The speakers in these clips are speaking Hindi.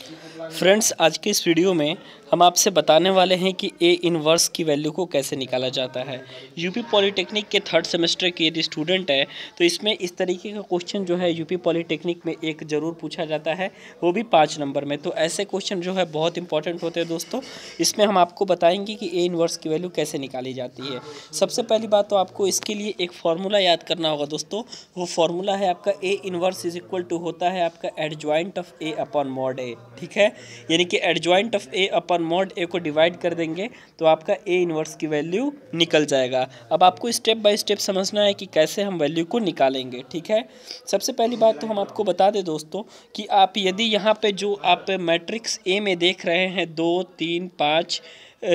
फ्रेंड्स, आज के इस वीडियो में हम आपसे बताने वाले हैं कि ए इनवर्स की वैल्यू को कैसे निकाला जाता है। यूपी पॉलिटेक्निक के थर्ड सेमेस्टर के यदि स्टूडेंट है तो इसमें इस तरीके का क्वेश्चन जो है यूपी पॉलिटेक्निक में एक ज़रूर पूछा जाता है, वो भी 5 नंबर में। तो ऐसे क्वेश्चन जो है बहुत इंपॉर्टेंट होते हैं दोस्तों। इसमें हम आपको बताएंगे कि ए इनवर्स की वैल्यू कैसे निकाली जाती है। सबसे पहली बात तो आपको इसके लिए एक फार्मूला याद करना होगा दोस्तों। वो फार्मूला है आपका A inverse is equal to होता है आपका adjoint of A upon mod A. ठीक है, यानी कि adjoint of A upon mod A को डिवाइड कर देंगे तो आपका ए इनवर्स की वैल्यू निकल जाएगा। अब आपको स्टेप बाय स्टेप समझना है कि कैसे हम वैल्यू को निकालेंगे। ठीक है, सबसे पहली बात तो हम आपको बता दें दोस्तों कि आप यदि यहाँ पे जो आप मैट्रिक्स ए में देख रहे हैं 2 3 5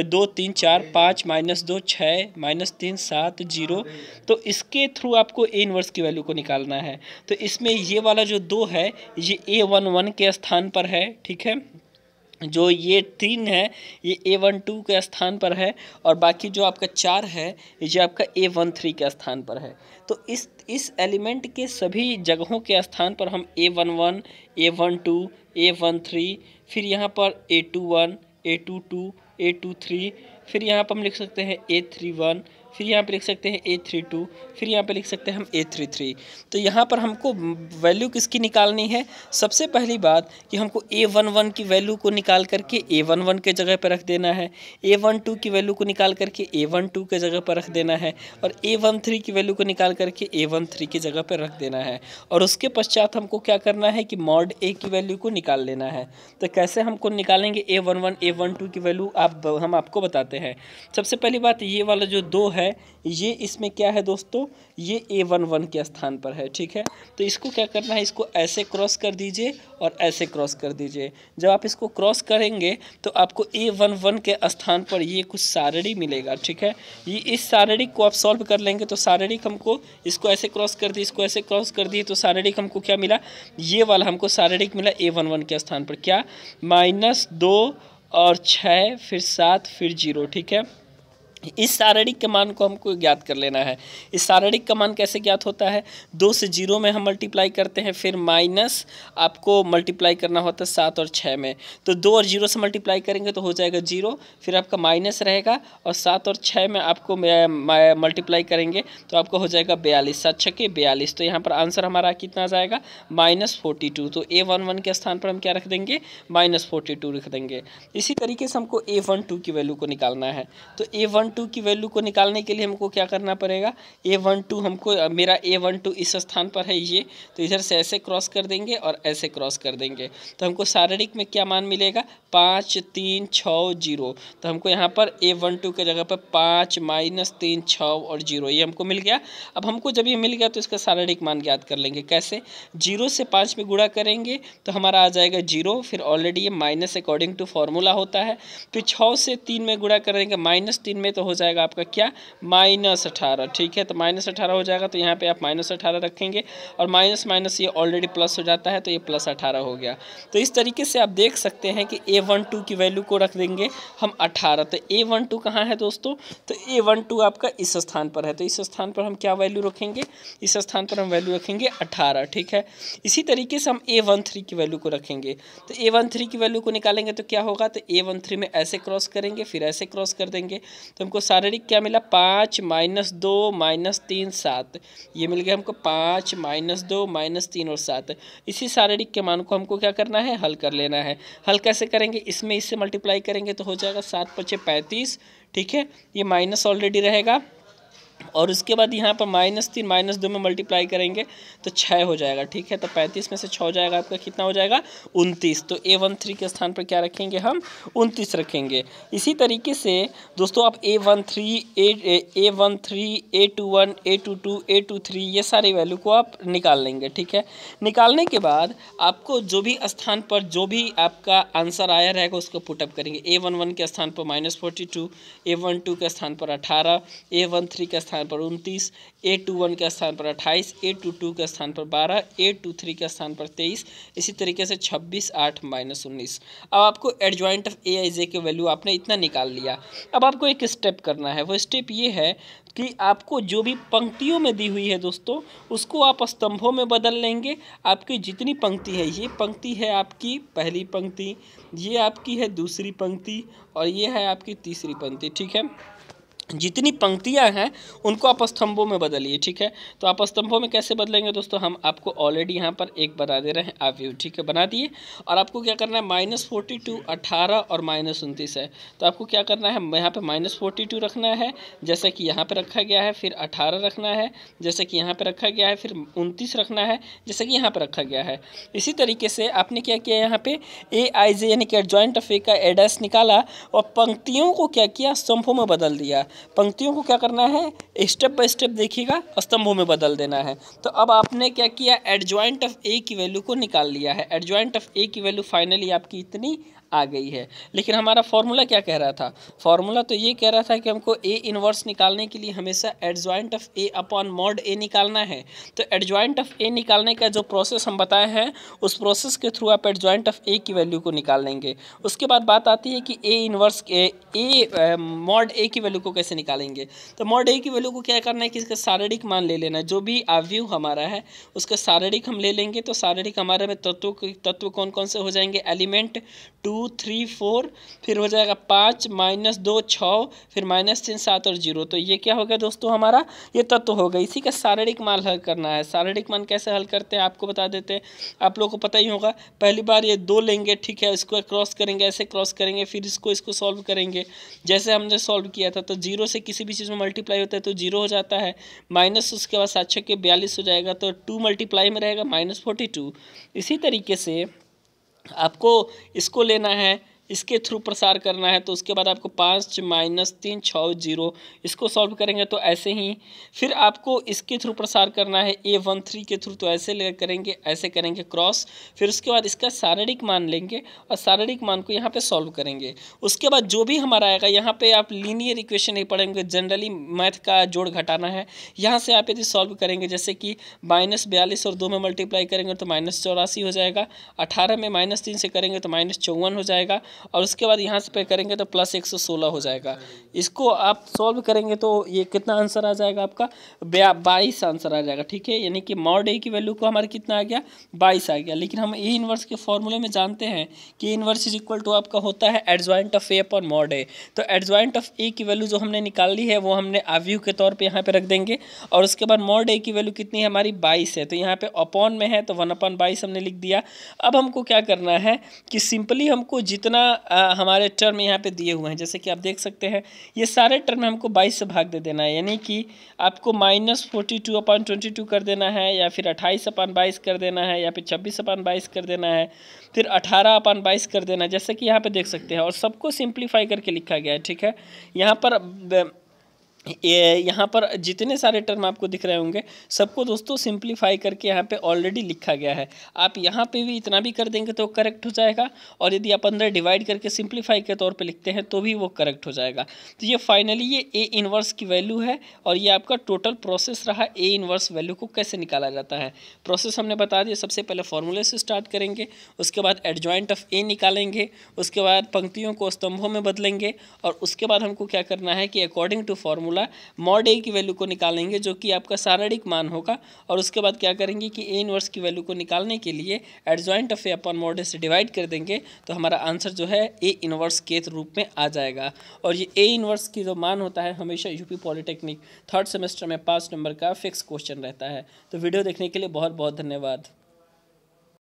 2 3 4 5 -2 6 -3 7 0, तो इसके थ्रू आपको ए इनवर्स की वैल्यू को निकालना है। तो इसमें ये वाला जो 2 है ये A11 के स्थान पर है। ठीक है, जो ये 3 है ये A12 के स्थान पर है और बाकी जो आपका 4 है ये आपका A13 के स्थान पर है। तो इस एलिमेंट के सभी जगहों के स्थान पर हम A11 A12 A13, फिर यहाँ पर A21 A22 A23, फिर यहाँ पर हम लिख सकते हैं A31, फिर यहाँ पे लिख सकते हैं A32, फिर यहाँ पे लिख सकते हैं हम A33। तो यहाँ पर हमको वैल्यू किसकी निकालनी है? सबसे पहली बात कि हमको A11 की वैल्यू को निकाल करके A11 के जगह पर रख देना है, A12 की वैल्यू को निकाल करके A12 के जगह पर रख देना है और A13 की वैल्यू को निकाल करके A13 की जगह पर रख देना है। और उसके पश्चात हमको क्या करना है कि मॉड A की वैल्यू को निकाल लेना है। तो कैसे हमको निकालेंगे A11 A12 की वैल्यू हम आपको बताते हैं। सबसे पहली बात ये वाला जो 2 है ये इसमें क्या है दोस्तों, ये A11 के स्थान पर है। ठीक है, तो इसको क्या करना है, इसको ऐसे क्रॉस कर दीजिए और ऐसे क्रॉस कर दीजिए। जब आप इसको क्रॉस करेंगे तो आपको A11 के स्थान पर ये कुछ सारणी मिलेगा। ठीक है, ये इस सारणी को आप सॉल्व कर लेंगे तो सारणी हमको इसको ऐसे क्रॉस कर दी, इसको ऐसे क्रॉस कर दिए तो सारणी हमको क्या मिला, ये वाला हमको सारणी मिला A11 के स्थान पर क्या, -2 और 6 फिर 7 फिर 0। ठीक है, इस सारणिक के मान को हमको ज्ञात कर लेना है। इस सारणिक का मान कैसे ज्ञात होता है, 2 से 0 में हम मल्टीप्लाई करते हैं, फिर माइनस आपको मल्टीप्लाई करना होता है 7 और 6 में। तो 2 और 0 से मल्टीप्लाई करेंगे तो हो जाएगा 0, फिर आपका माइनस रहेगा और 7 और 6 में आपको मल्टीप्लाई करेंगे तो आपको हो जाएगा 42, 7 6 42। तो यहाँ पर आंसर हमारा कितना आ जाएगा, -42। तो A11 के स्थान पर हम क्या रख देंगे, -42 रख देंगे। इसी तरीके से हमको A12 की वैल्यू को निकालना है। तो A12 की वैल्यू को निकालने के लिए हमको क्या करना पड़ेगा, A12 हमको, मेरा A12 इस स्थान पर है ये, तो इधर से ऐसे क्रॉस कर देंगे और ऐसे क्रॉस कर देंगे तो हमको सारणिक में क्या मान मिलेगा, 5 3 6 0। तो हमको यहाँ पर A12 के जगह पर 5 -3 6 और 0 ये हमको मिल गया। अब हमको जब ये मिल गया तो इसका सारणिक मान ज्ञात कर लेंगे। कैसे, 0 से 5 में गुणा करेंगे तो हमारा आ जाएगा 0, फिर ऑलरेडी ये माइनस अकॉर्डिंग टू फार्मूला होता है। फिर 6 से 3 में गुणा करेंगे -3 में तो हो जाएगा आपका क्या, -18। ठीक है, तो -18 हो जाएगा तो यहाँ पे आप -18 रखेंगे और माइनस माइनस ये ऑलरेडी प्लस हो जाता है तो ये +18 हो गया। तो इस तरीके से आप देख सकते हैं कि A12 की वैल्यू को रख देंगे हम 18। तो A12 कहाँ है दोस्तों, तो A12 आपका इस स्थान पर है, तो इस स्थान पर हम क्या वैल्यू रखेंगे, इस स्थान पर हम वैल्यू रखेंगे 18। ठीक है, इसी तरीके से हम A13 की वैल्यू को रखेंगे। तो A13 की वैल्यू को निकालेंगे तो क्या होगा, तो A13 में ऐसे क्रॉस करेंगे फिर ऐसे क्रॉस कर देंगे तो हमको शारीरिक क्या मिला, 5 -2 -3 7, ये मिल गया हमको 5 -2 -3 और 7। इसी शारीरिक के मान को हमको क्या करना है, हल कर लेना है। हल कैसे करेंगे, इसमें इससे मल्टीप्लाई करेंगे तो हो जाएगा 7 × 5 = 35। ठीक है, ये माइनस ऑलरेडी रहेगा और उसके बाद यहाँ पर -3 -2 में मल्टीप्लाई करेंगे तो 6 हो जाएगा। ठीक है, तो 35 में से 6 हो जाएगा आपका कितना हो जाएगा, 29। तो A13 के स्थान पर क्या रखेंगे, हम 29 रखेंगे। इसी तरीके से दोस्तों आप A13 A21 A22 A23 ये सारी वैल्यू को आप निकाल लेंगे। ठीक है, निकालने के बाद आपको जो भी स्थान पर जो भी आपका आंसर आया रहेगा उसको पुटअप करेंगे। A11 के स्थान पर -42, A12 के स्थान पर 18, A13 के स्थान पर 29, A21 के स्थान पर 28, A22 के स्थान पर 12, A23 के स्थान पर 23, इसी तरीके से 26 8 -19। अब आपको एडजॉइंट ऑफ A आई जे की वैल्यू आपने इतना निकाल लिया। अब आपको एक स्टेप करना है, वो स्टेप ये है कि आपको जो भी पंक्तियों में दी हुई है दोस्तों, उसको आप स्तंभों में बदल लेंगे। आपकी जितनी पंक्ति है, ये पंक्ति है आपकी पहली पंक्ति, ये आपकी है दूसरी पंक्ति और ये है आपकी तीसरी पंक्ति, ठीक है। जितनी पंक्तियां हैं उनको आप स्तंभों में बदलिए, ठीक है। तो आप स्तंभों में कैसे बदलेंगे दोस्तों, हम आपको ऑलरेडी यहाँ पर एक बना दे रहे हैं आव्यूह, ठीक है, बना दिए। और आपको क्या करना है, -42, 18 और -29 है, तो आपको क्या करना है, यहाँ पे -42 रखना है जैसे कि यहाँ पे रखा गया है, फिर 18 रखना है जैसे कि यहाँ पे रखा गया है, फिर 29 रखना है जैसे कि यहाँ पे रखा गया है। इसी तरीके से आपने क्या किया, यहाँ पे AIJ यानी कि एडजॉइंट ऑफ ए का एडैस निकाला और पंक्तियों को क्या किया, स्तंभों में बदल दिया। पंक्तियों को क्या करना है, स्टेप बाय स्टेप देखिएगा, स्तंभों में बदल देना है। तो अब आपने क्या किया, एडजॉइंट ऑफ ए की वैल्यू को निकाल लिया है। एडजॉइंट ऑफ ए की वैल्यू फाइनली आपकी इतनी आ गई है। लेकिन हमारा फॉर्मूला क्या कह रहा था, फॉर्मूला तो ये कह रहा था कि हमको ए इनवर्स निकालने के लिए हमेशा adjoint of A upon mod A निकालना है। तो एडजॉइंट ऑफ ए निकालने का जो प्रोसेस हम बताए हैं, उस प्रोसेस के थ्रू आप एडजॉइंट ऑफ ए की वैल्यू को निकाल लेंगे। उसके बाद बात आती है कि ए इनवर्स मॉड ए की वैल्यू को कैसे निकालेंगे। तो मॉड ए की वैल्यू को क्या करना है कि इसका शारीरिक मान ले लेना है। जो भी आव्यूह हमारा है उसका शारीरिक हम ले लेंगे। तो शारीरिक हमारे में तत्व कौन कौन से हो जाएंगे, एलिमेंट 2, 3, 4, फिर हो जाएगा 5, -2, 6, फिर -3, 7 और 0। तो ये क्या हो गया दोस्तों, हमारा ये तत्व हो गया। इसी का शारीरिक मान हल करना है। शारीरिक मान कैसे हल करते हैं आपको बता देते हैं, आप लोगों को पता ही होगा। पहली बार ये 2 लेंगे, ठीक है, इसको क्रॉस करेंगे, ऐसे क्रॉस करेंगे, फिर इसको सॉल्व करेंगे। जैसे हमने सॉल्व किया था, तो 0 से किसी भी चीज़ में मल्टीप्लाई होता है तो 0 हो जाता है, माइनस उसके बाद 7 6 के 42 हो जाएगा, तो 2 मल्टीप्लाई में रहेगा -42। इसी तरीके से आपको इसको लेना है, इसके थ्रू प्रसार करना है। तो उसके बाद आपको 5 -3 6 0 इसको सॉल्व करेंगे तो ऐसे ही। फिर आपको इसके थ्रू प्रसार करना है A13 के थ्रू, तो ऐसे ले करेंगे, ऐसे करेंगे क्रॉस। फिर उसके बाद इसका शारीरिक मान लेंगे और शारीरिक मान को यहाँ पे सॉल्व करेंगे। उसके बाद जो भी हमारा आएगा, यहाँ पे आप लीनियर इक्वेशन नहीं पढ़ेंगे, जनरली मैथ का जोड़ घटाना है। यहाँ से आप यदि सॉल्व करेंगे, जैसे कि -42 और 2 में मल्टीप्लाई करेंगे तो -84 हो जाएगा, 18 में -3 से करेंगे तो -54 हो जाएगा, और उसके बाद यहाँ से पे करेंगे तो +116 हो जाएगा। इसको आप सॉल्व करेंगे तो ये कितना आंसर आ जाएगा आपका, 22 आंसर आ जाएगा, ठीक है। यानी कि मॉड ए की वैल्यू को हमारा कितना आ गया, 22 आ गया। लेकिन हम ए इनवर्स के फॉर्मूले में जानते हैं कि इनवर्स इज इक्वल टू आपका होता है adjoint of A upon mod A. तो एडजॉइंट ऑफ ए की वैल्यू जो हमने निकाल ली है वो हमने आव्यूह के तौर पर यहाँ पे रख देंगे। और उसके बाद मॉड ए की वैल्यू कितनी है हमारी, 22 है। तो यहाँ पे अपॉन में है तो 1/22 हमने लिख दिया। अब हमको क्या करना है कि सिंपली हमको जितना हमारे टर्म यहाँ पे दिए हुए हैं, जैसे कि आप देख सकते हैं, ये सारे टर्म हमको 22 से भाग दे देना है। यानी कि आपको -42/22 कर देना है, या फिर 28/22 कर देना है, या फिर 26/22 कर देना है, फिर 18/22 कर देना है, जैसे कि यहाँ पे देख सकते हैं। और सबको सिंप्लीफाई करके लिखा गया है, ठीक है। यहाँ पर जितने सारे टर्म आपको दिख रहे होंगे सबको दोस्तों सिंप्लीफाई करके यहाँ पे ऑलरेडी लिखा गया है। आप यहाँ पे भी इतना भी कर देंगे तो करेक्ट हो जाएगा, और यदि आप अंदर डिवाइड करके सिंप्लीफाई के तौर पे लिखते हैं तो भी वो करेक्ट हो जाएगा। तो ये फाइनली ये ए इनवर्स की वैल्यू है, और ये आपका टोटल प्रोसेस रहा ए इनवर्स वैल्यू को कैसे निकाला जाता है। प्रोसेस हमने बता दिया, सबसे पहले फॉर्मूले से स्टार्ट करेंगे, उसके बाद एडजॉइंट ऑफ ए निकालेंगे, उसके बाद पंक्तियों को स्तंभों में बदलेंगे, और उसके बाद हमको क्या करना है कि अकॉर्डिंग टू फॉर्मूला मॉड ए की वैल्यू को निकालेंगे, जो कि आपका शारीरिक मान होगा। और उसके बाद क्या करेंगे कि ए इनवर्स की वैल्यू को निकालने के लिए adjoint of A upon mod A से डिवाइड कर देंगे, तो हमारा आंसर जो है ए इनवर्स के रूप में आ जाएगा। और ये ए इनवर्स की जो मान होता है हमेशा यूपी पॉलिटेक्निक 3rd सेमेस्टर में 5 नंबर का फिक्स क्वेश्चन रहता है। तो वीडियो देखने के लिए बहुत बहुत धन्यवाद।